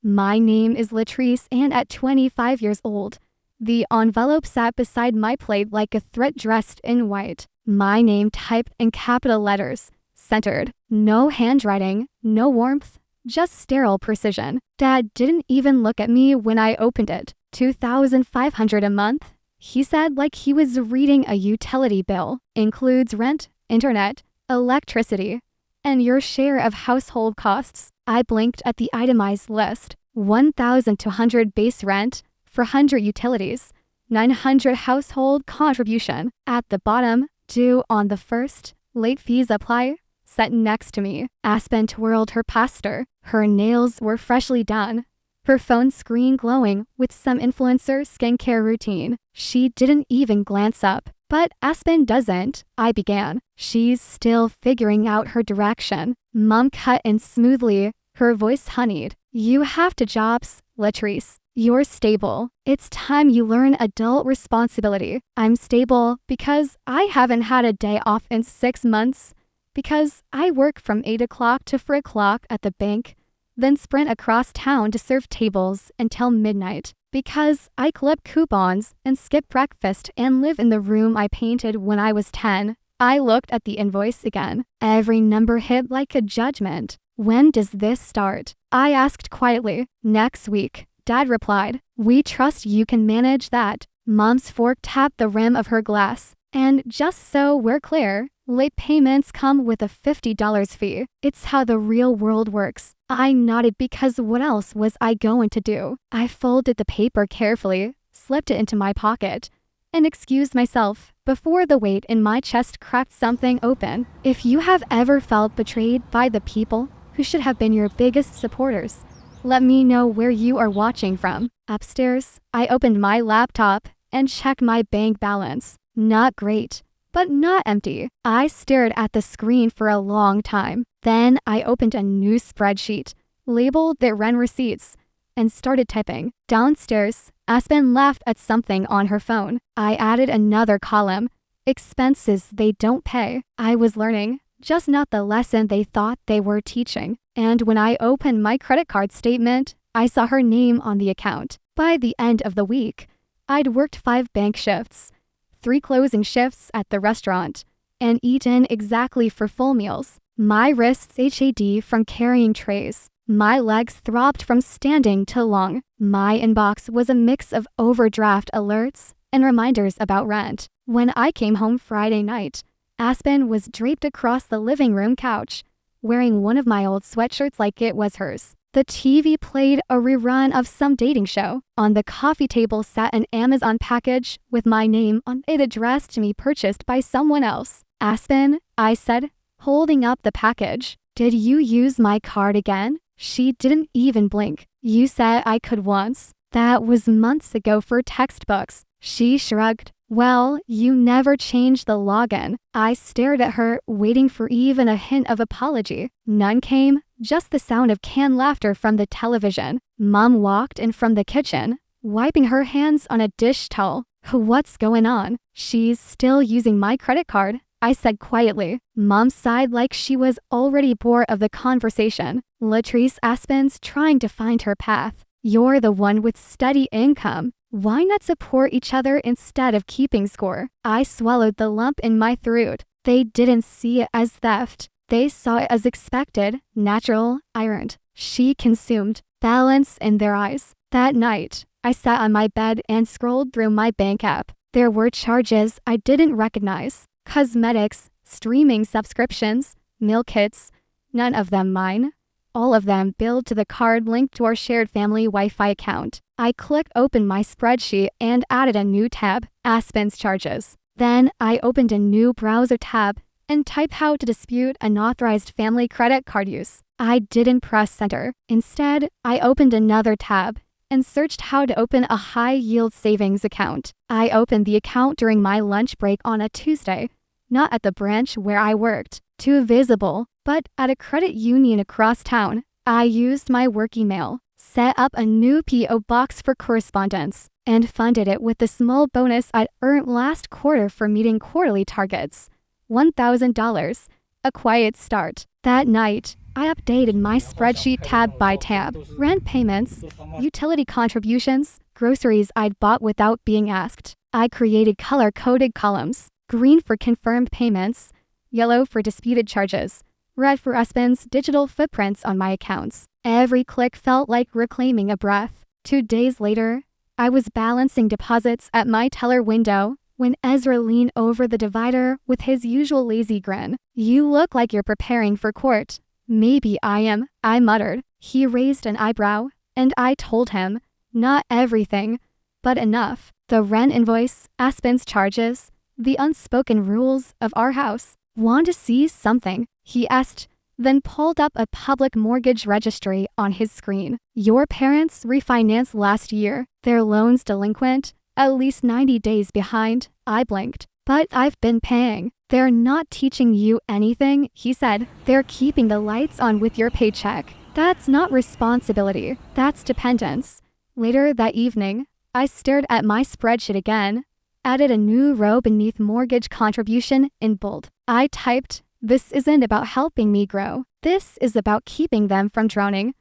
My name is Latrice, and at 25 years old, the envelope sat beside my plate like a threat dressed in white. My name typed in capital letters, centered. No handwriting, no warmth, just sterile precision. Dad didn't even look at me when I opened it. $2,500 a month? He said like he was reading a utility bill. Includes rent, internet, electricity, and your share of household costs. I blinked at the itemized list. $1,200 base rent, $400 utilities, $900 household contribution. At the bottom, due on the 1st, late fees apply. Sat next to me. Aspen twirled her pastor. Her nails were freshly done. Her phone screen glowing with some influencer skincare routine. She didn't even glance up. But Aspen doesn't, I began. She's still figuring out her direction. Mom cut in smoothly, her voice honeyed. You have to jobs, Latrice. You're stable. It's time you learn adult responsibility. I'm stable because I haven't had a day off in 6 months. Because I work from 8 o'clock to 4 o'clock at the bank, then sprint across town to serve tables until midnight. Because I clip coupons and skip breakfast and live in the room I painted when I was 10. I looked at the invoice again. Every number hit like a judgment. When does this start? I asked quietly. Next week, Dad replied. We trust you can manage that. Mom's fork tapped the rim of her glass. And just so we're clear, late payments come with a $50 fee. It's how the real world works. I nodded because what else was I going to do? I folded the paper carefully, slipped it into my pocket, and excused myself before the weight in my chest cracked something open. If you have ever felt betrayed by the people who should have been your biggest supporters, let me know where you are watching from. Upstairs, I opened my laptop and checked my bank balance. Not great, but not empty. I stared at the screen for a long time. Then I opened a new spreadsheet, labeled the rent receipts, and started typing. Downstairs, Aspen laughed at something on her phone. I added another column, expenses they don't pay. I was learning, just not the lesson they thought they were teaching. And when I opened my credit card statement, I saw her name on the account. By the end of the week, I'd worked 5 bank shifts, 3 closing shifts at the restaurant, and eaten exactly for full meals. My wrists HAD from carrying trays. My legs throbbed from standing too long. My inbox was a mix of overdraft alerts and reminders about rent. When I came home Friday night, Aspen was draped across the living room couch, wearing one of my old sweatshirts like it was hers. The TV played a rerun of some dating show. On the coffee table sat an Amazon package with my name on it addressed to me, purchased by someone else. Aspen, I said, holding up the package. Did you use my card again? She didn't even blink. You said I could once. That was months ago for textbooks. She shrugged. Well, you never changed the login. I stared at her, waiting for even a hint of apology. None came, just the sound of canned laughter from the television. Mom walked in from the kitchen, wiping her hands on a dish towel. What's going on? She's still using my credit card, I said quietly. Mom sighed like she was already bored of the conversation. Latrice, Aspen's trying to find her path. You're the one with steady income. Why not support each other instead of keeping score? I swallowed the lump in my throat. They didn't see it as theft. They saw it as expected, natural, earned. She consumed, balance in their eyes. That night, I sat on my bed and scrolled through my bank app. There were charges I didn't recognize. Cosmetics, streaming subscriptions, meal kits, none of them mine. All of them billed to the card linked to our shared family Wi-Fi account. I clicked open my spreadsheet and added a new tab, Aspen's charges. Then I opened a new browser tab and typed how to dispute unauthorized family credit card use. I didn't press enter. Instead, I opened another tab and searched how to open a high-yield savings account. I opened the account during my lunch break on a Tuesday, not at the branch where I worked, too visible, but at a credit union across town. I used my work email, set up a new P.O. box for correspondence, and funded it with the small bonus I'd earned last quarter for meeting quarterly targets. $1,000, a quiet start. That night, I updated my spreadsheet tab by tab. Rent payments, utility contributions, groceries I'd bought without being asked. I created color-coded columns. Green for confirmed payments, yellow for disputed charges, red for husband's digital footprints on my accounts. Every click felt like reclaiming a breath. 2 days later, I was balancing deposits at my teller window when Ezra leaned over the divider with his usual lazy grin. "You look like you're preparing for court." "Maybe I am," I muttered. He raised an eyebrow, and I told him, not everything, but enough. The rent invoice, Aspen's charges, the unspoken rules of our house. "Want to see something?" he asked, then pulled up a public mortgage registry on his screen. "Your parents refinanced last year. Their loan's delinquent, at least 90 days behind." I blinked. "But I've been paying." "They're not teaching you anything," he said. "They're keeping the lights on with your paycheck. That's not responsibility, that's dependence." Later that evening, I stared at my spreadsheet again, added a new row beneath mortgage contribution in bold. I typed, "This isn't about helping me grow. This is about keeping them from drowning."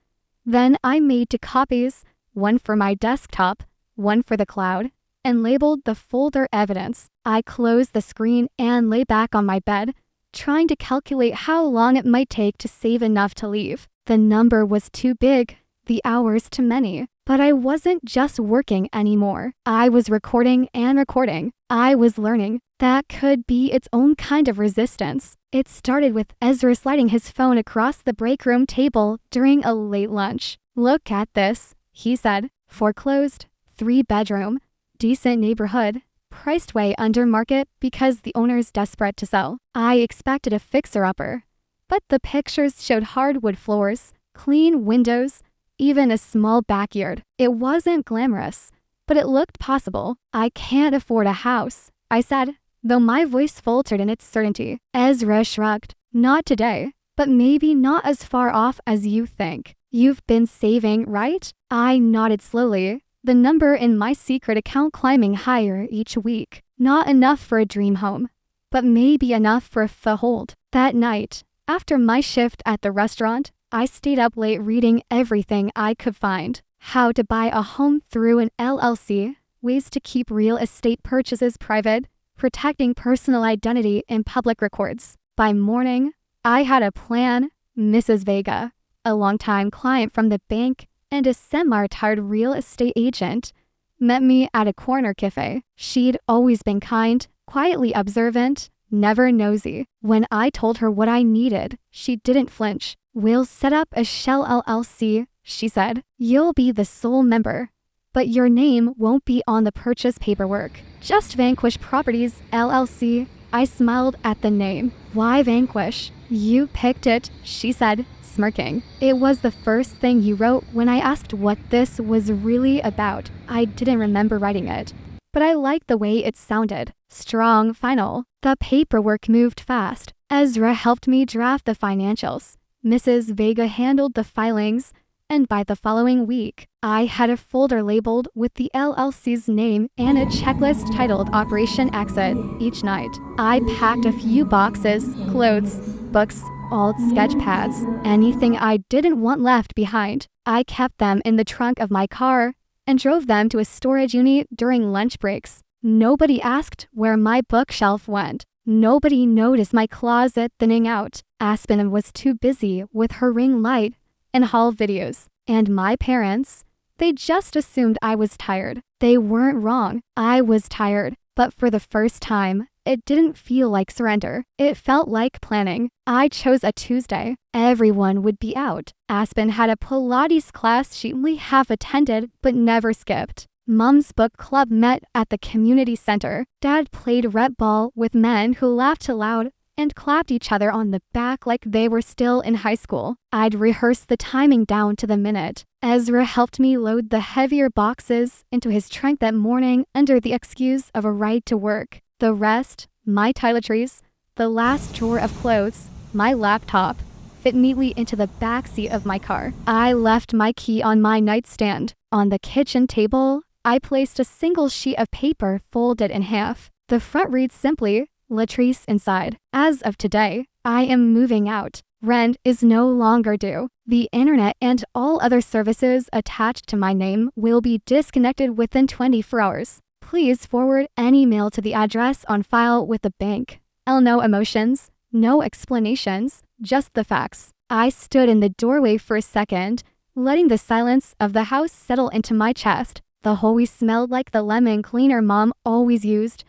Then I made 2 copies, one for my desktop, one for the cloud, and labeled the folder evidence. I closed the screen and lay back on my bed, trying to calculate how long it might take to save enough to leave. The number was too big, the hours too many. But I wasn't just working anymore. I was recording and recording. I was learning. That could be its own kind of resistance. It started with Ezra sliding his phone across the break room table during a late lunch. "Look at this," he said. "Foreclosed, 3-bedroom, decent neighborhood, priced way under market because the owner's desperate to sell." I expected a fixer-upper, but the pictures showed hardwood floors, clean windows, even a small backyard. It wasn't glamorous, but it looked possible. "I can't afford a house," I said, though my voice faltered in its certainty. Ezra shrugged. "Not today, but maybe not as far off as you think. You've been saving, right?" I nodded slowly, the number in my secret account climbing higher each week. Not enough for a dream home, but maybe enough for a foothold. That night, after my shift at the restaurant, I stayed up late reading everything I could find. How to buy a home through an LLC, ways to keep real estate purchases private, protecting personal identity in public records. By morning, I had a plan. Mrs. Vega, a longtime client from the bank and a semi-retired real estate agent, met me at a corner cafe. She'd always been kind, quietly observant, never nosy. When I told her what I needed, she didn't flinch. "We'll set up a shell LLC," she said. "You'll be the sole member, but your name won't be on the purchase paperwork. Just Vanquish Properties LLC." I smiled at the name. "Why Vanquish?" "You picked it," she said, smirking. "It was the first thing you wrote when I asked what this was really about." I didn't remember writing it, but I liked the way it sounded. Strong, final. The paperwork moved fast. Ezra helped me draft the financials. Mrs. Vega handled the filings, and by the following week, I had a folder labeled with the LLC's name and a checklist titled Operation Exit. Each night, I packed a few boxes, clothes, books, old sketch pads, anything I didn't want left behind. I kept them in the trunk of my car and drove them to a storage unit during lunch breaks. Nobody asked where my bookshelf went. Nobody noticed my closet thinning out. Aspen was too busy with her ring light and haul videos. And my parents, they just assumed I was tired. They weren't wrong. I was tired. But for the first time, it didn't feel like surrender. It felt like planning. I chose a Tuesday. Everyone would be out. Aspen had a Pilates class she only half attended but never skipped. Mom's book club met at the community center. Dad played rep ball with men who laughed aloud and clapped each other on the back like they were still in high school. I'd rehearsed the timing down to the minute. Ezra helped me load the heavier boxes into his trunk that morning under the excuse of a ride to work. The rest, my toiletries, the last drawer of clothes, my laptop, fit neatly into the backseat of my car. I left my key on my nightstand. On the kitchen table, I placed a single sheet of paper folded in half. The front reads simply, "Latrice inside." As of today, I am moving out. Rent is no longer due. The internet and all other services attached to my name will be disconnected within 24 hours. Please forward any mail to the address on file with the bank. No emotions, no explanations, just the facts. I stood in the doorway for a second, letting the silence of the house settle into my chest. The hallway smelled like the lemon cleaner Mom always used,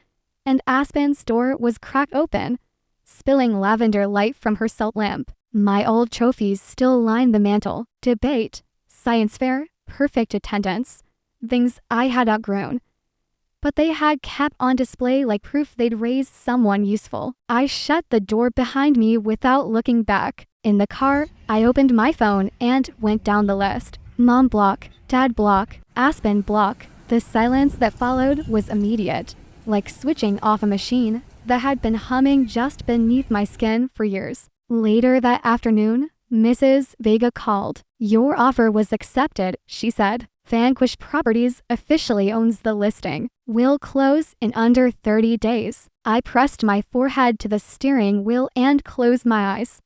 and Aspen's door was cracked open, spilling lavender light from her salt lamp. My old trophies still lined the mantel. Debate, science fair, perfect attendance, things I had outgrown. But they had kept on display like proof they'd raised someone useful. I shut the door behind me without looking back. In the car, I opened my phone and went down the list. Mom block, Dad block, Aspen block. The silence that followed was immediate, like switching off a machine that had been humming just beneath my skin for years. Later that afternoon, Mrs. Vega called. "Your offer was accepted," she said. "Vanquish Properties officially owns the listing. We'll close in under 30 days. I pressed my forehead to the steering wheel and closed my eyes.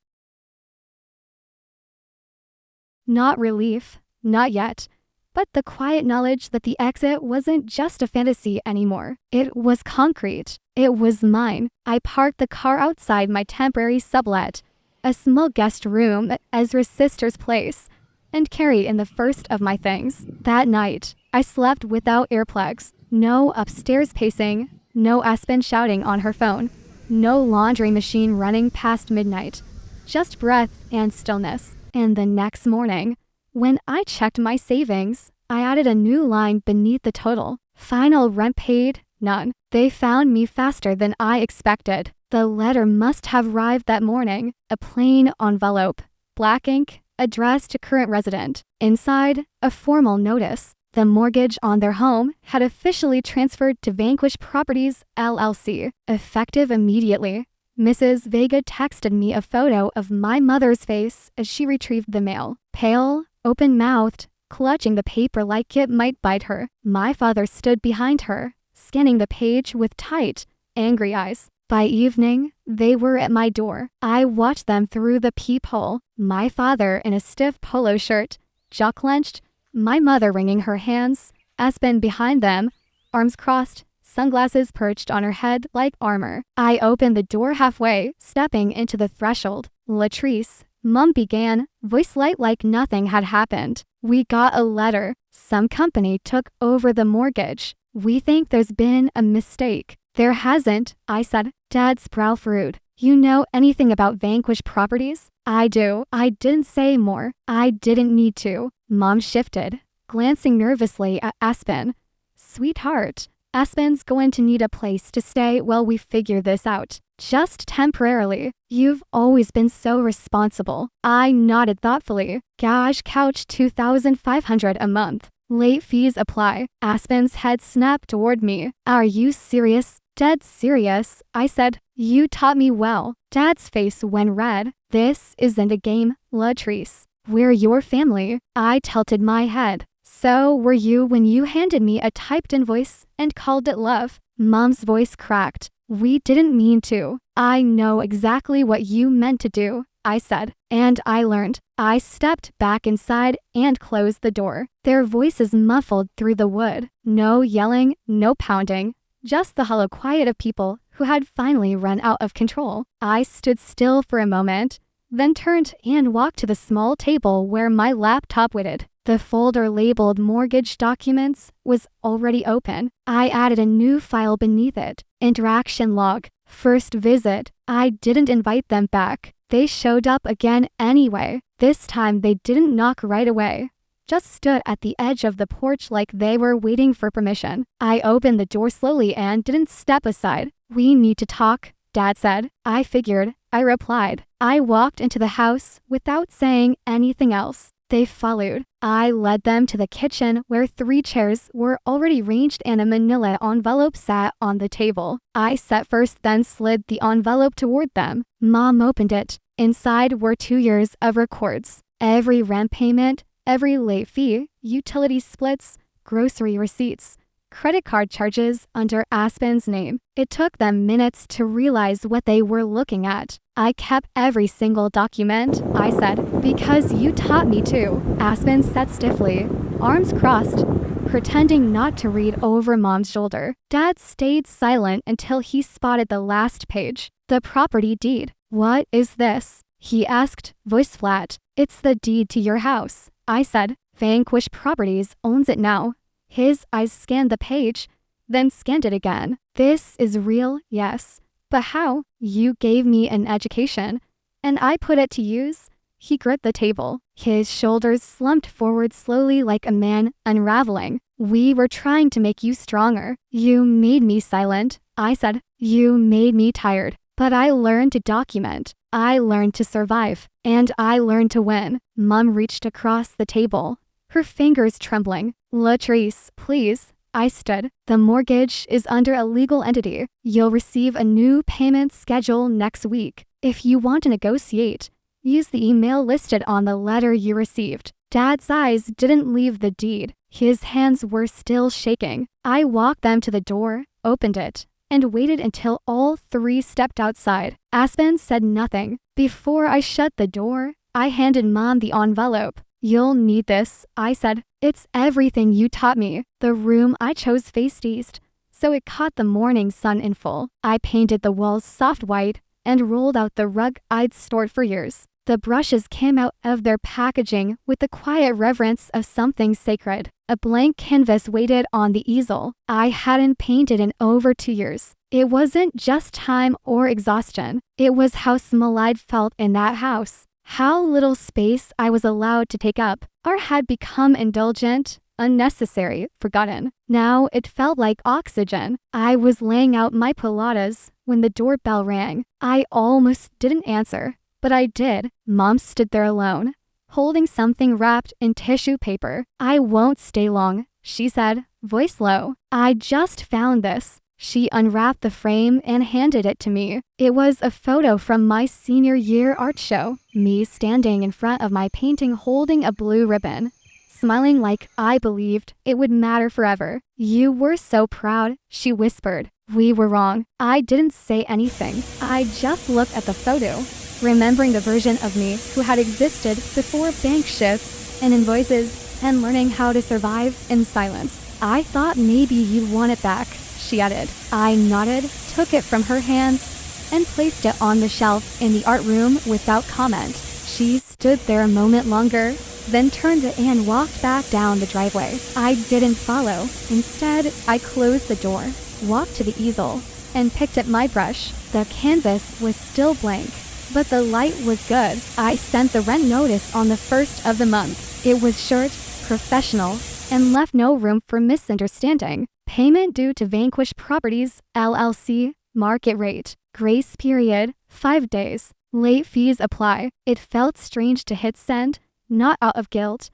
Not relief, not yet, but the quiet knowledge that the exit wasn't just a fantasy anymore. It was concrete. It was mine. I parked the car outside my temporary sublet, a small guest room at Ezra's sister's place, and carried in the first of my things. That night, I slept without earplugs. No upstairs pacing, no Aspen shouting on her phone, no laundry machine running past midnight, just breath and stillness. And the next morning, when I checked my savings, I added a new line beneath the total. Final rent paid, none. They found me faster than I expected. The letter must have arrived that morning, a plain envelope, black ink, addressed to current resident. Inside, a formal notice. The mortgage on their home had officially transferred to Vanquish Properties, LLC, effective immediately. Mrs. Vega texted me a photo of my mother's face as she retrieved the mail. Pale, open-mouthed, clutching the paper like it might bite her. My father stood behind her, scanning the page with tight, angry eyes. By evening, they were at my door. I watched them through the peephole. My father in a stiff polo shirt, jaw clenched, my mother wringing her hands, Aspen behind them, arms crossed, sunglasses perched on her head like armor. I opened the door halfway, stepping into the threshold. "Latrice," Mom began, voice light like nothing had happened. "We got a letter. Some company took over the mortgage. We think there's been a mistake." "There hasn't," I said. Dad's brow furrowed. "You know anything about Vanquish Properties?" "I do." I didn't say more. I didn't need to. Mom shifted, glancing nervously at Aspen. "Sweetheart, Aspen's going to need a place to stay while we figure this out. Just temporarily. You've always been so responsible." I nodded thoughtfully. "Gosh, couch $2,500 a month. Late fees apply." Aspen's head snapped toward me. "Are you serious?" "Dead serious," I said. "You taught me well." Dad's face went red. "This isn't a game, Latrice. We're your family." I tilted my head. "So were you when you handed me a typed invoice and called it love." Mom's voice cracked. "We didn't mean to." "I know exactly what you meant to do," I said. "And I learned." I stepped back inside and closed the door. Their voices muffled through the wood. No yelling, no pounding. Just the hollow quiet of people who had finally run out of control. I stood still for a moment, then turned and walked to the small table where my laptop waited. The folder labeled mortgage documents was already open. I added a new file beneath it. Interaction log. First visit. I didn't invite them back. They showed up again anyway. This time they didn't knock right away. Just stood at the edge of the porch like they were waiting for permission. I opened the door slowly and didn't step aside. "We need to talk," Dad said. "I figured," I replied. I walked into the house without saying anything else. They followed. I led them to the kitchen where 3 chairs were already ranged and a manila envelope sat on the table. I sat first, then slid the envelope toward them. Mom opened it. Inside were 2 years of records. Every rent payment, every late fee, utility splits, grocery receipts, credit card charges under Aspen's name. It took them minutes to realize what they were looking at. I kept every single document, I said, because you taught me to. Aspen said stiffly, arms crossed, pretending not to read over Mom's shoulder. Dad stayed silent until he spotted the last page. The property deed. What is this? He asked, voice flat. It's the deed to your house. I said, Vanquish Properties owns it now. His eyes scanned the page, then scanned it again. This is real, yes. But how? You gave me an education, and I put it to use. He gripped the table. His shoulders slumped forward slowly like a man unraveling. We were trying to make you stronger. You made me silent. I said, you made me tired. But I learned to document. I learned to survive. And I learned to win. Mom reached across the table, her fingers trembling. Latrice, please. I stood. The mortgage is under a legal entity. You'll receive a new payment schedule next week. If you want to negotiate, use the email listed on the letter you received. Dad's eyes didn't leave the deed. His hands were still shaking. I walked them to the door, opened it, and waited until all three stepped outside. Aspen said nothing. Before I shut the door, I handed Mom the envelope. You'll need this, I said. It's everything you taught me. The room I chose faced east, so it caught the morning sun in full. I painted the walls soft white and rolled out the rug I'd stored for years. The brushes came out of their packaging with the quiet reverence of something sacred. A blank canvas waited on the easel. I hadn't painted in over 2 years. It wasn't just time or exhaustion. It was how small I'd felt in that house. How little space I was allowed to take up, or had become indulgent, unnecessary, forgotten. Now it felt like oxygen. I was laying out my pilates when the doorbell rang. I almost didn't answer, but I did. Mom stood there alone, holding something wrapped in tissue paper. I won't stay long, she said, voice low. I just found this. She unwrapped the frame and handed it to me. It was a photo from my senior year art show, me standing in front of my painting holding a blue ribbon, smiling like I believed it would matter forever. You were so proud, she whispered. We were wrong. I didn't say anything. I just looked at the photo, remembering the version of me who had existed before bank shifts and invoices and learning how to survive in silence. I thought maybe you'd want it back, she added. I nodded, took it from her hands, and placed it on the shelf in the art room without comment. She stood there a moment longer, then turned and walked back down the driveway. I didn't follow. Instead, I closed the door, walked to the easel, and picked up my brush. The canvas was still blank, but the light was good. I sent the rent notice on the 1st of the month. It was short, professional, and left no room for misunderstanding. Payment due to Vanquish Properties, LLC, market rate. Grace period, 5 days. Late fees apply. It felt strange to hit send, not out of guilt,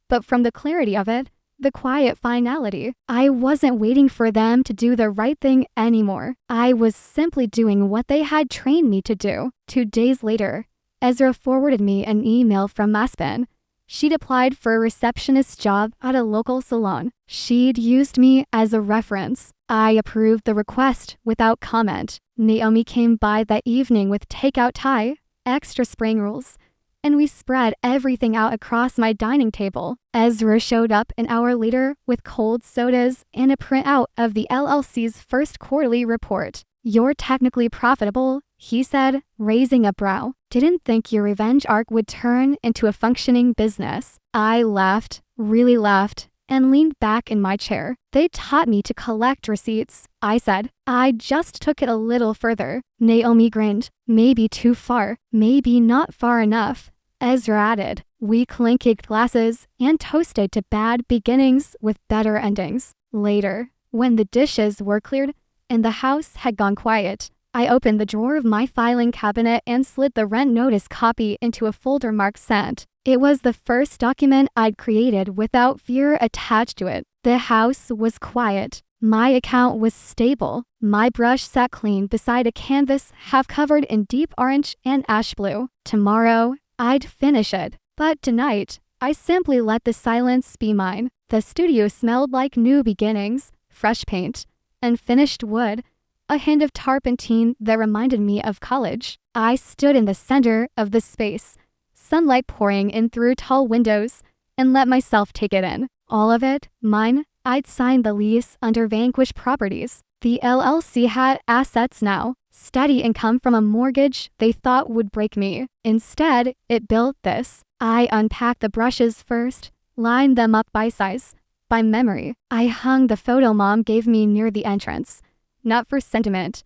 but from the clarity of it, the quiet finality. I wasn't waiting for them to do the right thing anymore. I was simply doing what they had trained me to do. 2 days later, Ezra forwarded me an email from Aspen. She'd applied for a receptionist job at a local salon. She'd used me as a reference. I approved the request without comment. Naomi came by that evening with takeout Thai, extra spring rolls, and we spread everything out across my dining table. Ezra showed up an hour later with cold sodas and a printout of the LLC's first quarterly report. You're technically profitable, he said, raising a brow. Didn't think your revenge arc would turn into a functioning business. I laughed, really laughed, and leaned back in my chair. They taught me to collect receipts, I said. I just took it a little further. Naomi grinned. Maybe too far, maybe not far enough. Ezra added. We clinked glasses and toasted to bad beginnings with better endings. Later, when the dishes were cleared and the house had gone quiet, I opened the drawer of my filing cabinet and slid the rent notice copy into a folder marked sent. It was the first document I'd created without fear attached to it. The house was quiet. My account was stable. My brush sat clean beside a canvas half covered in deep orange and ash blue. Tomorrow, I'd finish it. But tonight, I simply let the silence be mine. The studio smelled like new beginnings. fresh paint, and finished wood, a hint of turpentine that reminded me of college. I stood in the center of the space, sunlight pouring in through tall windows, and let myself take it in. All of it, mine. I'd signed the lease under Vanquish Properties. The LLC had assets now, steady income from a mortgage they thought would break me. Instead, it built this. I unpacked the brushes first, lined them up by size, by memory. I hung the photo Mom gave me near the entrance, not for sentiment,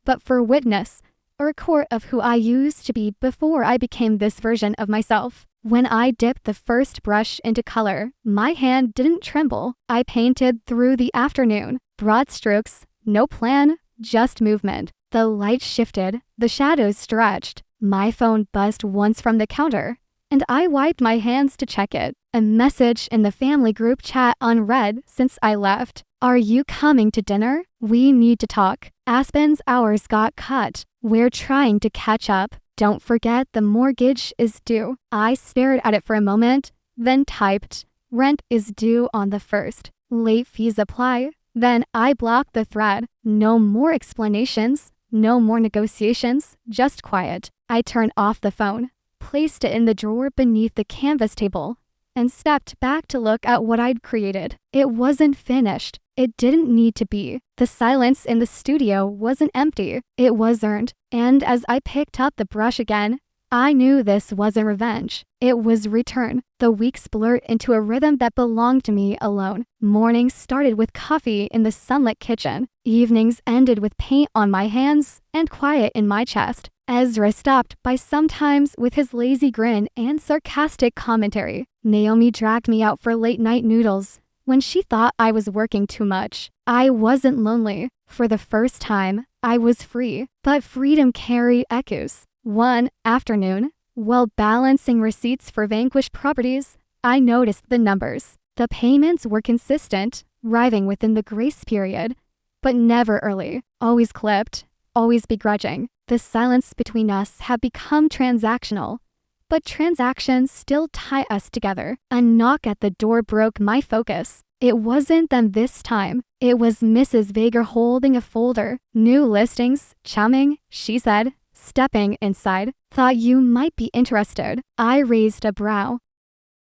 but for witness, a record of who I used to be before I became this version of myself. When I dipped the first brush into color, my hand didn't tremble. I painted through the afternoon, broad strokes, no plan, just movement. The light shifted, the shadows stretched. My phone buzzed once from the counter, and I wiped my hands to check it. A message in the family group chat unread since I left. Are you coming to dinner? We need to talk. Aspen's hours got cut. We're trying to catch up. Don't forget the mortgage is due. I stared at it for a moment, then typed, rent is due on the 1st. Late fees apply. Then I blocked the thread. No more explanations, no more negotiations, just quiet. I turned off the phone, placed it in the drawer beneath the canvas table, and stepped back to look at what I'd created. It wasn't finished. It didn't need to be. The silence in the studio wasn't empty. It was earned. And as I picked up the brush again, I knew this wasn't revenge. It was return. The weeks blurred into a rhythm that belonged to me alone. Mornings started with coffee in the sunlit kitchen. Evenings ended with paint on my hands and quiet in my chest. Ezra stopped by sometimes with his lazy grin and sarcastic commentary. Naomi dragged me out for late-night noodles when she thought I was working too much. I wasn't lonely. For the first time, I was free. But freedom carried echoes. One afternoon, while balancing receipts for Vanquish Properties, I noticed the numbers. The payments were consistent, arriving within the grace period, but never early. Always clipped, always begrudging. The silence between us had become transactional, but transactions still tie us together. A knock at the door broke my focus. It wasn't them this time. It was Mrs. Vager holding a folder. New listings, chumming, she said, stepping inside. Thought you might be interested. I raised a brow.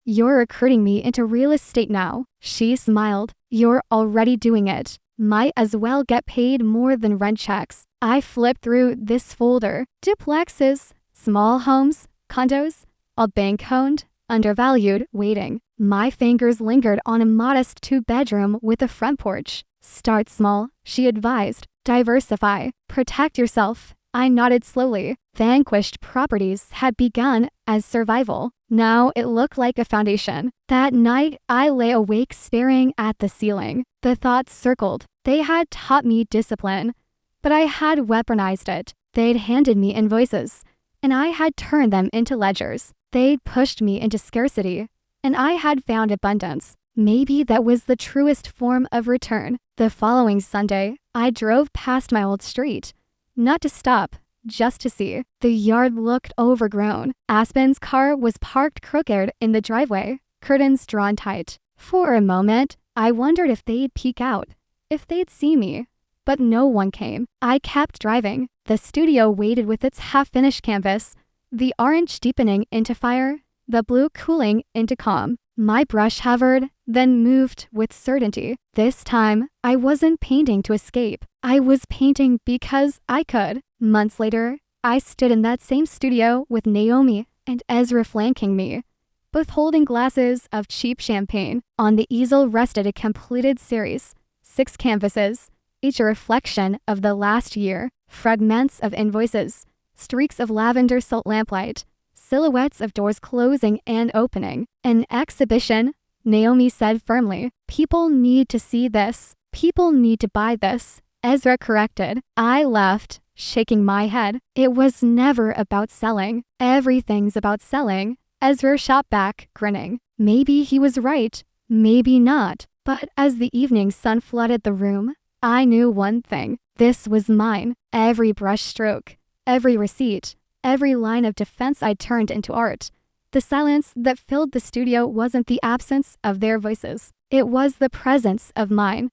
You're recruiting me into real estate now. She smiled. You're already doing it. Might as well get paid more than rent checks. I flipped through this folder. Duplexes, small homes, condos, all bank-owned, undervalued, waiting. My fingers lingered on a modest 2-bedroom with a front porch. Start small, she advised. Diversify. Protect yourself. I nodded slowly. Vanquished Properties had begun as survival. Now it looked like a foundation. That night, I lay awake staring at the ceiling. The thoughts circled. They had taught me discipline, but I had weaponized it. They'd handed me invoices, and I had turned them into ledgers. They'd pushed me into scarcity, and I had found abundance. Maybe that was the truest form of return. The following Sunday, I drove past my old street. Not to stop, just to see. The yard looked overgrown. Aspen's car was parked crooked in the driveway, curtains drawn tight. For a moment, I wondered if they'd peek out, if they'd see me. But no one came. I kept driving. The studio waited with its half-finished canvas, the orange deepening into fire, the blue cooling into calm. My brush hovered, then moved with certainty. This time, I wasn't painting to escape. I was painting because I could. Months later, I stood in that same studio with Naomi and Ezra flanking me, both holding glasses of cheap champagne. On the easel rested a completed series, 6 canvases, each a reflection of the last year, fragments of invoices, streaks of lavender salt lamplight, silhouettes of doors closing and opening. An exhibition, Naomi said firmly. People need to see this. People need to buy this. Ezra corrected. I left, shaking my head. It was never about selling. Everything's about selling. Ezra shot back, grinning. Maybe he was right. Maybe not. But as the evening sun flooded the room, I knew one thing. This was mine. Every brush stroke, every receipt, every line of defense I turned into art. The silence that filled the studio wasn't the absence of their voices. It was the presence of mine.